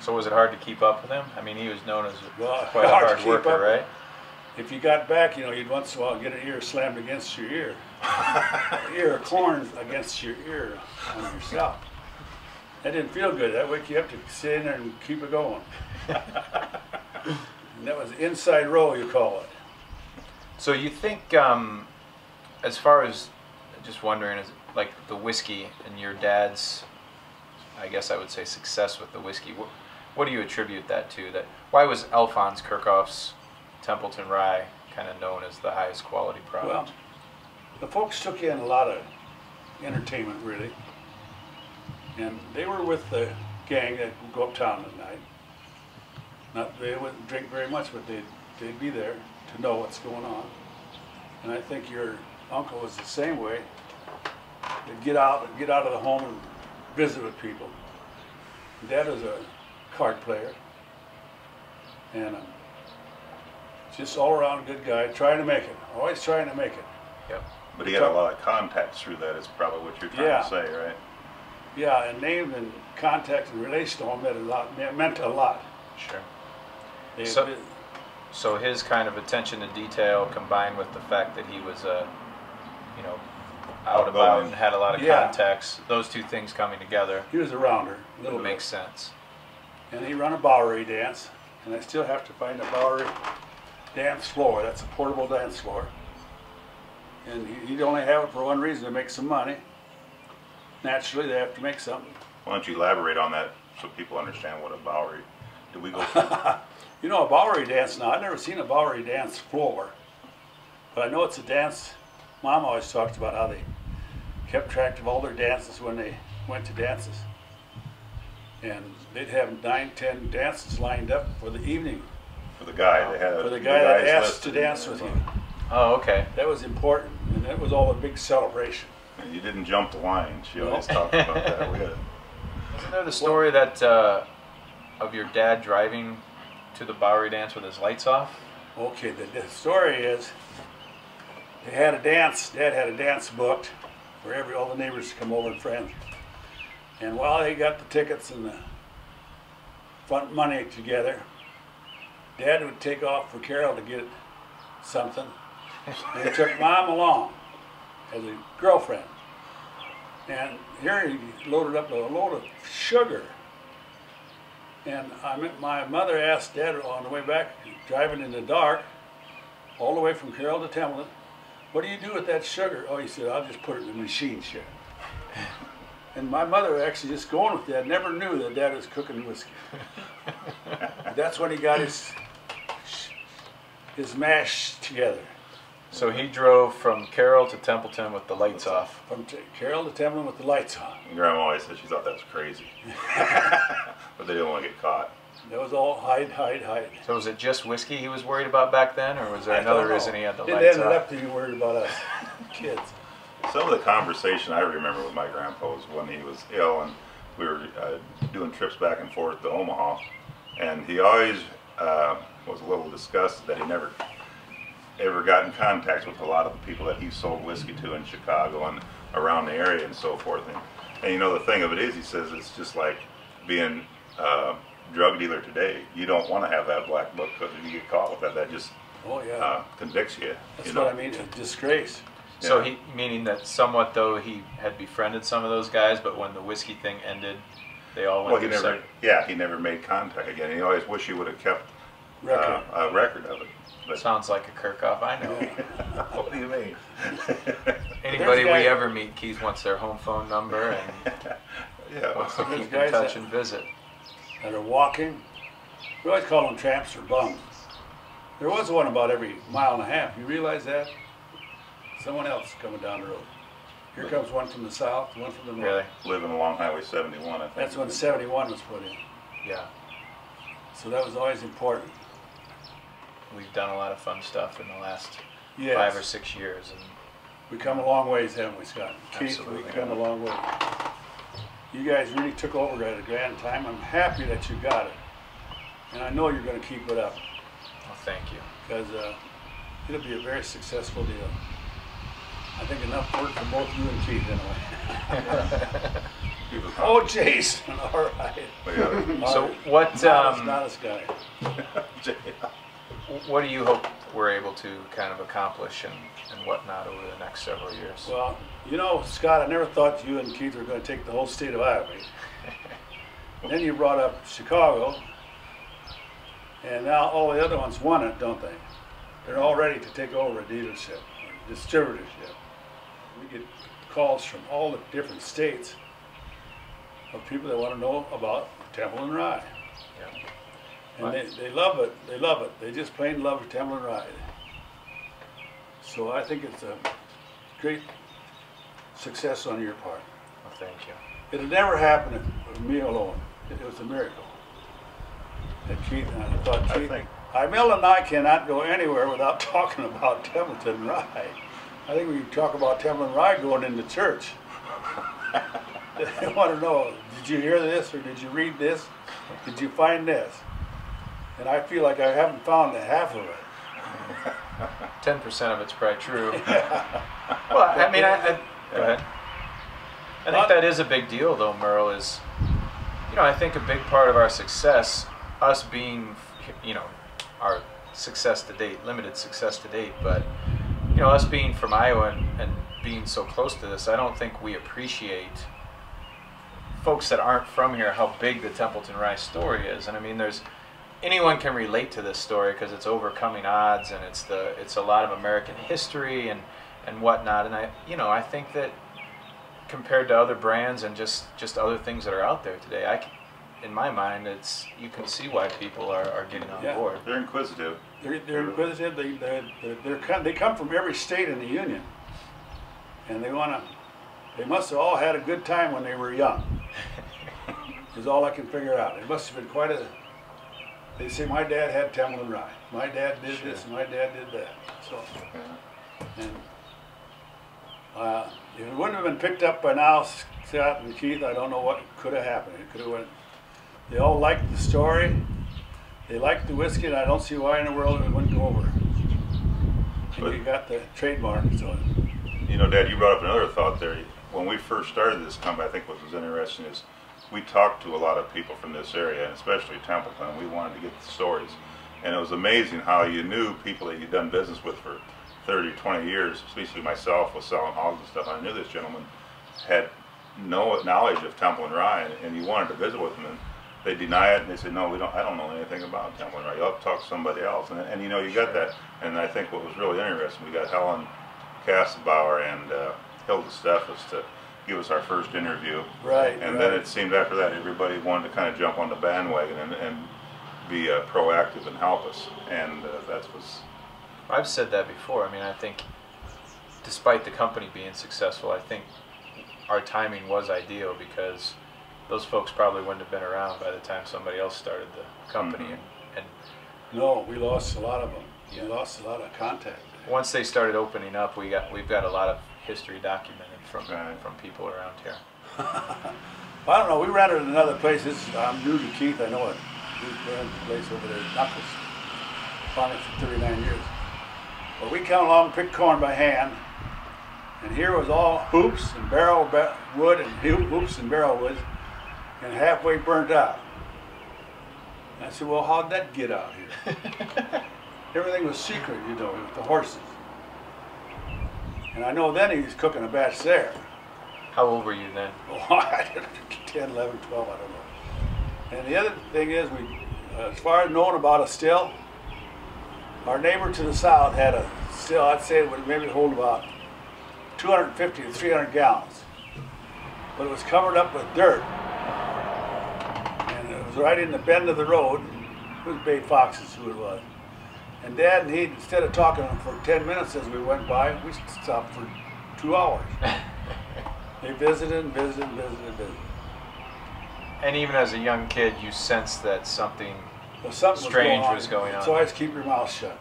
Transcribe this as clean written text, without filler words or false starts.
So was it hard to keep up with him? I mean, he was known as Well, quite a hard worker, right? If you got back, you know, you'd once in a while get an ear slammed against your ear. An ear of corn against your ear on yourself. That didn't feel good. That wake you up to sit in there and keep it going. And that was inside row, you call it. So you think, as far as, just wondering, is like the whiskey and your dad's, I guess I would say, success with the whiskey, what do you attribute that to? That why was Alphonse Kirchhoff's Templeton Rye kind of known as the highest quality product? Well, the folks took in a lot of entertainment, really. And they were with the gang that would go uptown at night. They wouldn't drink very much, but they'd be there to know what's going on. And I think your uncle was the same way. They'd get out of the home and visit with people. Dad was a card player, and just all around good guy, trying to make it, always trying to make it. Yep. But he had a lot of contacts through that, is probably what you're trying to say, right? Yeah, and name and contact and relation to him meant a lot. Sure. So his kind of attention to detail combined with the fact that he was, you know, out about and had a lot of contacts, those two things coming together. He was a rounder, a little bit. Makes sense. And he run a Bowery dance, and I still have to find a Bowery dance floor. That's a portable dance floor. And he'd only have it for one reason, to make some money. Naturally, they have to make something. Why don't you elaborate on that so people understand what a Bowery, did we go You know, a Bowery dance, now I've never seen a Bowery dance floor, but I know it's a dance. Mom always talked about how they kept track of all their dances when they went to dances. And they'd have 9, 10 dances lined up for the evening. For the guy, they had for the guy that asked to dance with you. Oh, okay. That was important, and that was all a big celebration. And you didn't jump the line. She always talked about that. Wasn't there the story that of your dad driving to the Bowery dance with his lights off? Okay, the story is they had a dance. Dad had a dance booked for all the neighbors to come over and friends. And while they got the tickets and the front money together, Dad would take off for Carol to get something. And he took Mom along as a girlfriend. And here he loaded up a load of sugar. And my mother asked Dad on the way back, driving in the dark, all the way from Carroll to Templeton, "What do you do with that sugar?" Oh, he said, "I'll just put it in the machine shed." And my mother, actually just going with Dad, never knew that Dad was cooking whiskey. That's when he got his mash together. So he drove from Carroll to Templeton with the lights off. From Carroll to Templeton with the lights on. Grandma always said she thought that was crazy. But they didn't want to get caught. That was all hide. So was it just whiskey he was worried about back then, or was there another reason he had the lights off? It ended up being worried about us kids. Some of the conversation I remember with my grandpa was when he was ill, and we were doing trips back and forth to Omaha, and he always was a little disgusted that he never ever got in contact with a lot of the people that he sold whiskey to in Chicago and around the area and so forth. And you know, the thing of it is, he says, it's just like being a drug dealer today. You don't want to have that black book, because if you get caught with that, that just convicts you. That's what I mean, a disgrace. So he, meaning that somewhat though he had befriended some of those guys, but when the whiskey thing ended, they all went through separate. Yeah, he never made contact again. He always wished he would have kept a record of it. But sounds like a Kirchhoff I know. What do you mean? Anybody we ever meet, Keith wants their home phone number and wants to keep in touch and visit. That are walking. We always call them tramps or bums. There was one about every mile and a half. You realize that? Someone else coming down the road. Here comes one from the south, one from the north. Really? Living along Highway 71, I think. That's when 71 was put in. Yeah. So that was always important. We've done a lot of fun stuff in the last 5 or 6 years. And we come a long ways, haven't we, Scott? Keith, absolutely. we've come a long way. You guys really took over at a grand time. I'm happy that you got it. And I know you're going to keep it up. Well, thank you. Because it'll be a very successful deal. I think enough work for both you and Keith anyway. People Oh, Jason, all right. So what? Not this guy. What do you hope we're able to kind of accomplish and whatnot over the next several years? Well, you know, Scott, I never thought you and Keith were going to take the whole state of Iowa. Then you brought up Chicago, and now all the other ones want it, don't they? They're all ready to take over a dealership, or distributorship. We get calls from all the different states of people that want to know about Templeton Rye. Yeah. And they love it. They love it. They just plain love Templeton Rye. So I think it's a great success on your part. Well, thank you. It had never happened with me alone. It was a miracle. And Keith, and I thought, Keith, Meryl and I cannot go anywhere without talking about Templeton Rye. I think we can talk about Templeton Rye going into church. They want to know, did you hear this, or did you read this? Did you find this? And I feel like I haven't found half of it. 10% of it's probably true. Well, I mean, go ahead. I think that is a big deal, though, Meryl, is, you know, I think a big part of our success, us being, you know, our success to date, limited success to date, but, you know, us being from Iowa and being so close to this, I don't think we appreciate folks that aren't from here how big the Templeton Rye story is. And I mean, anyone can relate to this story because it's overcoming odds, and it's a lot of American history and whatnot. And I think that compared to other brands and just other things that are out there today, in my mind, you can see why people are getting on board. They're inquisitive. They're inquisitive. They come from every state in the union, and they must have all had a good time when they were young. Is all I can figure out. It must have been quite a. They say my dad had Templeton Rye. My dad did this, and my dad did that. So, and if it wouldn't have been picked up by now, Scott and Keith, I don't know what could have happened. It could have went. They all liked the story. They liked the whiskey, and I don't see why in the world it wouldn't go over. And you got the trademark, so. You know, Dad, you brought up another thought there. When we first started this company, I think what was interesting is we talked to a lot of people from this area, and especially Templeton. We wanted to get the stories. And it was amazing how you knew people that you'd done business with for 30, 20 years, especially myself was selling hogs and stuff. I knew this gentleman had no knowledge of Templeton Rye, and you wanted to visit with him, and they deny it, and they say, no, I don't know anything about Templeton Rye. You'll have to talk to somebody else. And you know, you got that. And I think what was really interesting, we got Helen Kassenbauer and Hilda Steffes to give us our first interview. Right. And then it seemed after that everybody wanted to kind of jump on the bandwagon and be proactive and help us. And that's what's... I've said that before. I mean, I think despite the company being successful, I think our timing was ideal because those folks probably wouldn't have been around by the time somebody else started the company. Mm-hmm. and No, we lost a lot of them. Yeah. We lost a lot of contact. Once they started opening up, we've got a lot of history documented from people around here. I don't know. We rented another place. I'm new to Keith. I know it. We rented a place over there, Knuckles. Found it for 39 years. Well, we come along, pick corn by hand, and here was all hoops and barrel wood and hoops and barrel wood, and halfway burnt out. And I said, well, how'd that get out here? Everything was secret, you know, with the horses. And I know then he was cooking a batch there. How old were you then? Oh, I don't know, 10, 11, 12, I don't know. And the other thing is, as far as knowing about a still, our neighbor to the south had a still, I'd say it would maybe hold about 250 to 300 gallons. But it was covered up with dirt. And it was right in the bend of the road. It was Bay Fox's who it was. And Dad and he, instead of talking for 10 minutes as we went by, we stopped for 2 hours. They visited and visited and visited and visited. And even as a young kid, you sensed that something Well, something strange was was going on. So I just keep your mouth shut.